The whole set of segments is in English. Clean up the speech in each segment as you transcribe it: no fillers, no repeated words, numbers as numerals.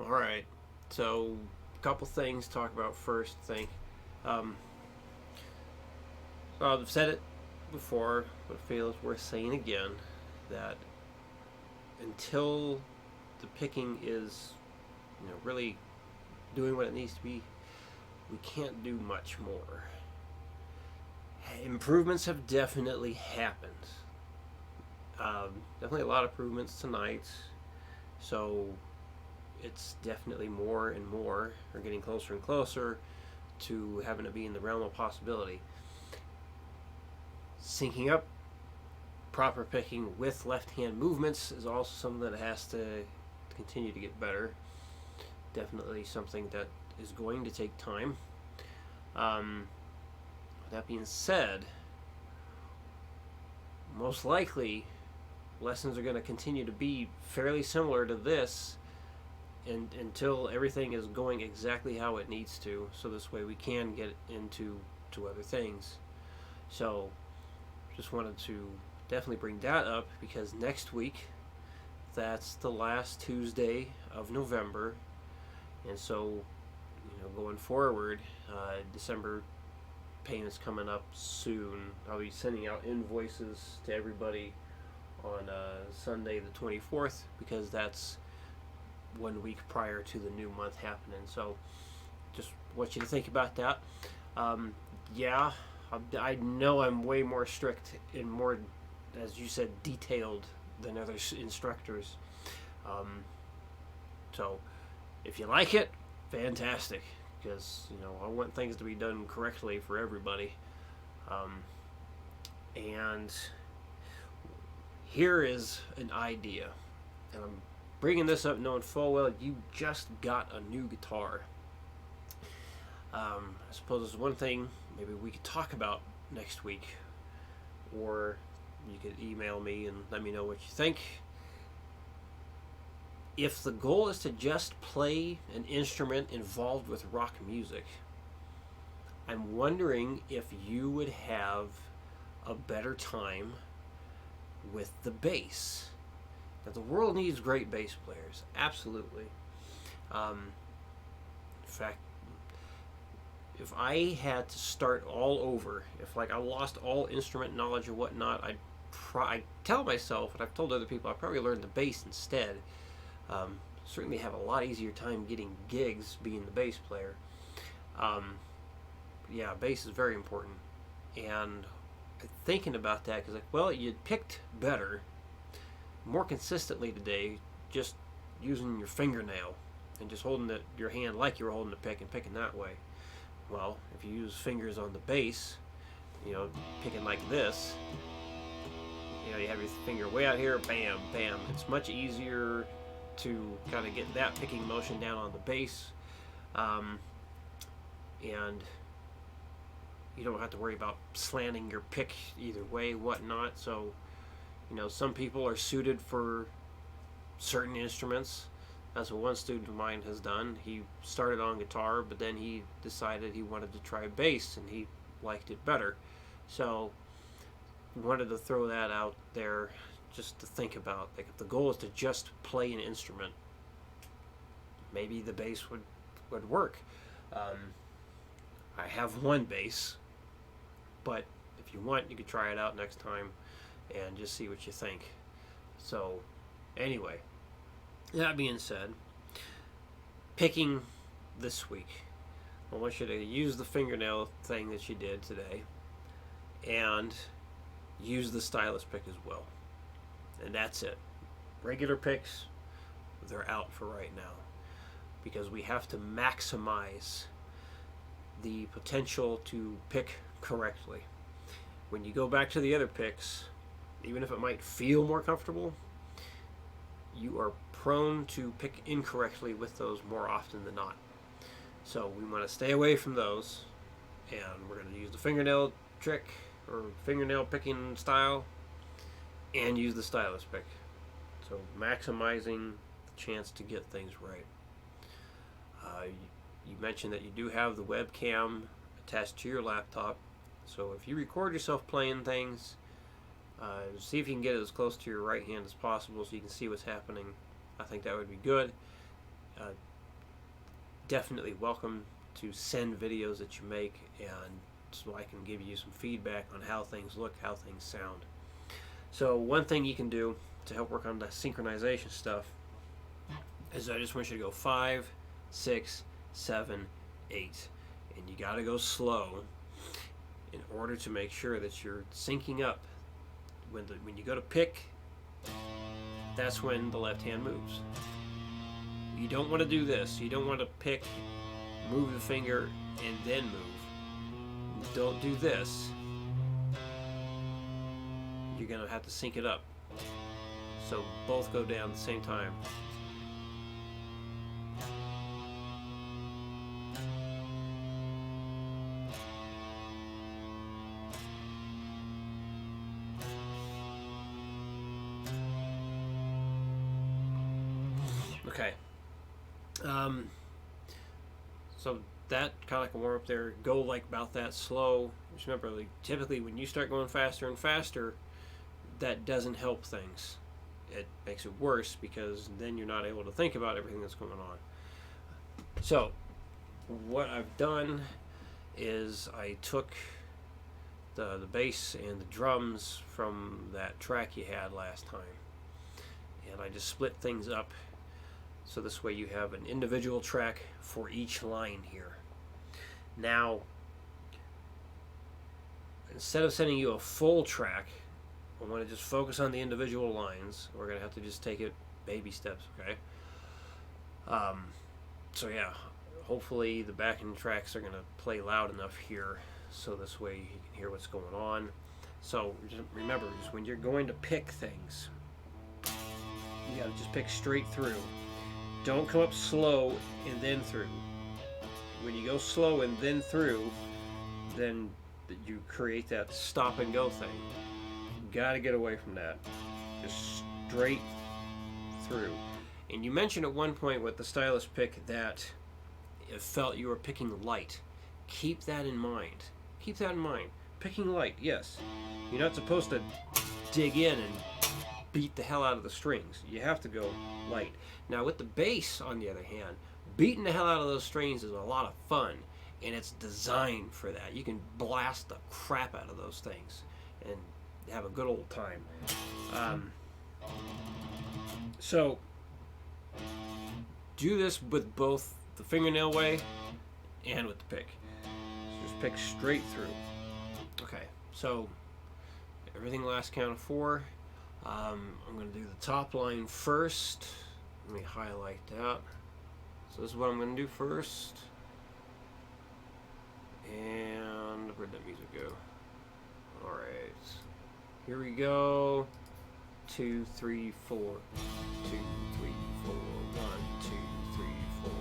All right. So, a couple things to talk about first. Um, I've said it before, but I feel it's worth saying again that until the picking is, really doing what it needs to be, we can't do much more. Improvements have definitely happened. Definitely a lot of improvements tonight. So it's definitely more and more, or getting closer and closer to having it be in the realm of possibility. Syncing up proper picking with left hand movements is also something that has to continue to get better. Definitely something that is going to take time. That being said, most likely lessons are going to continue to be fairly similar to this until everything is going exactly how it needs to. So this way we can get into other things. So just wanted to definitely bring that up because next week that's the last Tuesday of November, and so going forward, December payments coming up soon. I'll be sending out invoices to everybody on Sunday the 24th because that's 1 week prior to the new month happening. So just want you to think about that. Yeah, I know I'm way more strict and more, as you said, detailed than other instructors. Um, so if you like it, fantastic, because I want things to be done correctly for everybody. Um, and here is an idea, and I'm bringing this up knowing full well you just got a new guitar. I suppose there's one thing maybe we could talk about next week, or you could email me and let me know what you think. If the goal is to just play an instrument involved with rock music, I'm wondering if you would have a better time with the bass. Now, the world needs great bass players, absolutely. In fact, if I had to start all over, if like I lost all instrument knowledge and whatnot, I tell myself, and I've told other people, I'd probably learn the bass instead. Certainly have a lot easier time getting gigs being the bass player. Um, yeah, bass is very important. And thinking about that, because well, you picked better, more consistently today, just using your fingernail and just holding your hand like you were holding the pick and picking that way. Well, if you use fingers on the bass, picking like this, you have your finger way out here, bam, bam. It's much easier to kind of get that picking motion down on the bass, and you don't have to worry about slanting your pick either way, whatnot. So, some people are suited for certain instruments. That's what one student of mine has done. He started on guitar, but then he decided he wanted to try bass, and he liked it better. So, wanted to throw that out there just to think about. Like, if the goal is to just play an instrument, maybe the bass would work. I have one bass, but if you want, you could try it out next time and just see what you think. So, anyway, that being said, picking this week, I want you to use the fingernail thing that you did today and use the stylus pick as well. And that's it. Regular picks, they're out for right now because we have to maximize the potential to pick correctly. When you go back to the other picks, even if it might feel more comfortable, you are prone to pick incorrectly with those more often than not. So we want to stay away from those, and we're going to use the fingernail trick or fingernail picking style and use the stylus pick. So maximizing the chance to get things right. You mentioned that you do have the webcam attached to your laptop, so if you record yourself playing things, see if you can get it as close to your right hand as possible so you can see what's happening. I think that would be good. definitely welcome to send videos that you make, and so I can give you some feedback on how things look, how things sound. So one thing you can do to help work on the synchronization stuff is I just want you to go 5, 6, 7, 8, and you got to go slow in order to make sure that you're syncing up. When you go to pick, that's when the left hand moves. You don't want to do this. You don't want to pick, move the finger, and then move. Don't do this. You're going to have to sync it up. So both go down at the same time. Okay. So that kind of like a warm up there. Go like about that slow. Just remember, like, typically when you start going faster and faster, that doesn't help things. It makes it worse because then you're not able to think about everything that's going on. So what I've done is I took the bass and the drums from that track you had last time, and I just split things up. So this way you have an individual track for each line here. Now, instead of sending you a full track, I want to just focus on the individual lines. We're going to have to just take it baby steps, okay? So yeah, hopefully the backing tracks are going to play loud enough here so this way you can hear what's going on. So just remember, just when you're going to pick things, you got to just pick straight through. Don't come up slow and then through. When you go slow and then through, then you create that stop and go thing. You gotta get away from that. Just straight through. And you mentioned at one point with the stylus pick that it felt you were picking light. Keep that in mind. Keep that in mind. Picking light, yes. You're not supposed to dig in and beat the hell out of the strings. You have to go light. Now with the bass, on the other hand, beating the hell out of those strings is a lot of fun, and it's designed for that. You can blast the crap out of those things and have a good old time. So do this with both the fingernail way and with the pick. So just pick straight through. Okay, so everything last count of 4. I'm going to do the top line first. Let me highlight that. So this is what I'm going to do first. And where'd that music go? Alright. Here we go. 2, 3, 4. 2, 3, 4. 1, 2, 3, 4.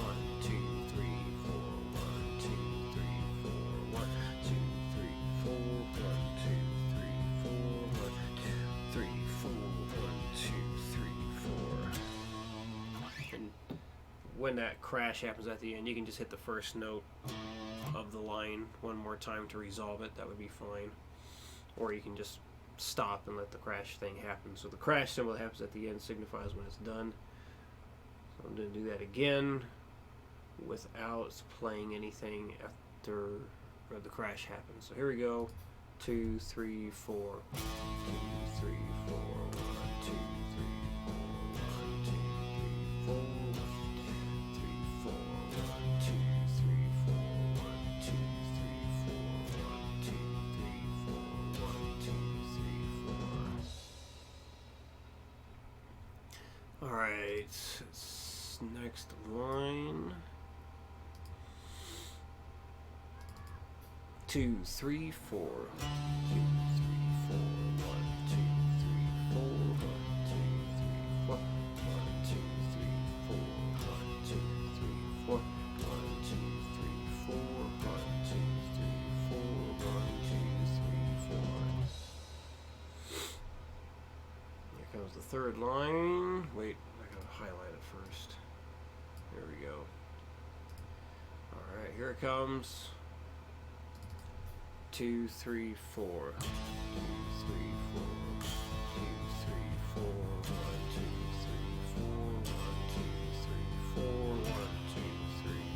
1, 2, 3, 4. 1, 2, 3, 4. 1, 2, 3, 4. 1, 2, 3, 4. 1, 2, 3, 4. 1, 2, 3, 4. And when that crash happens at the end, you can just hit the first note of the line one more time to resolve it. That would be fine. Or you can just stop and let the crash thing happen. So the crash symbol that happens at the end signifies when it's done. So I'm going to do that again without playing anything after the crash happens. So here we go. 2, 3, 4. 2, 3, 4. 1, 2, 3, 4. 1, 2, 3, 4. 3, 4. 1, 2, 3, 4. 1, 2, 3, 4. 1, 2, 3, 4. 1, 2, 3, 4. Alright, next line. 2, 3, 4. 2, 3, 4. 1, 2, 3, 4. 1, 2, 3, 4. 1, 2, 3, 4. 1, 2, 3, 4. 1, 2, 3, 4. 1, 2, 3, 4. 1, 2, 3, 4. Here comes the third line. Wait, I gotta highlight it first. There we go. Alright, here it comes. 2, 3, 4. 2, 3, 4. 2, 3, 4. 1, 2, 3, 4. 1, 2, 3, 4. 1, 2, 3,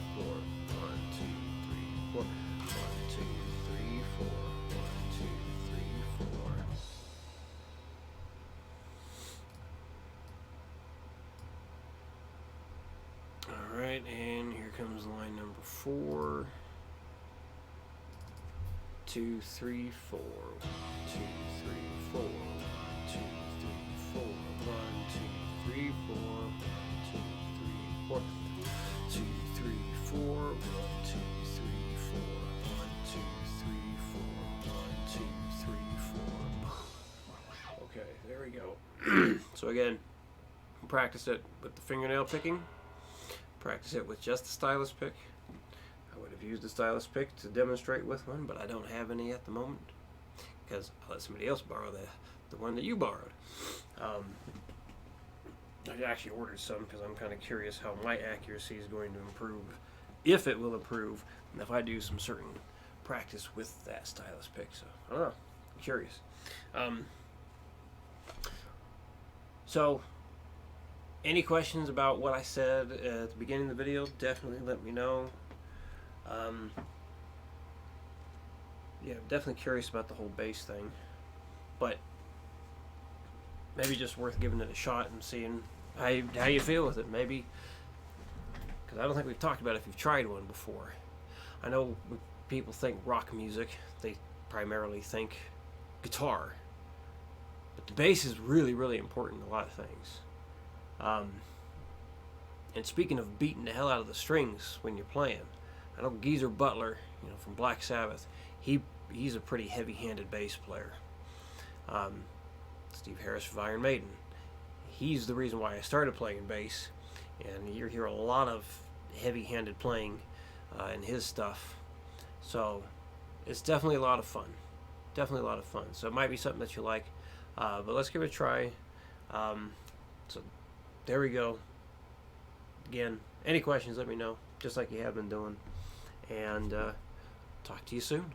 Alright, and here comes line number 4. 2, 3, 4. 2, 3, 4. 1, 2, 3, 4. 1, 2, 3, 4. 1, 2, 3, 4. 1, 2, 3, 4. 1, 2, 3, 4. 1, 2, 3, 4. 1, 2, 3, 4. Okay, there we go. So again, practice it with the fingernail picking. Practice it with just the stylus pick. I would have used the stylus pick to demonstrate with one, but I don't have any at the moment because I let somebody else borrow the one that you borrowed. I actually ordered some because I'm kind of curious how my accuracy is going to improve, if it will improve, and if I do some certain practice with that stylus pick. So I don't know. I'm curious. So any questions about what I said at the beginning of the video, definitely let me know. Yeah, I'm definitely curious about the whole bass thing, but maybe just worth giving it a shot and seeing how you feel with it. Maybe, because I don't think we've talked about if you've tried one before. I know when people think rock music, they primarily think guitar, but the bass is really, really important in a lot of things. And speaking of beating the hell out of the strings when you're playing, I know Geezer Butler, from Black Sabbath, he's a pretty heavy-handed bass player. Steve Harris of Iron Maiden, he's the reason why I started playing bass, and you hear a lot of heavy-handed playing in his stuff. So it's definitely a lot of fun. Definitely a lot of fun. So it might be something that you like, but let's give it a try. So there we go. Again, any questions, let me know, just like you have been doing. And talk to you soon.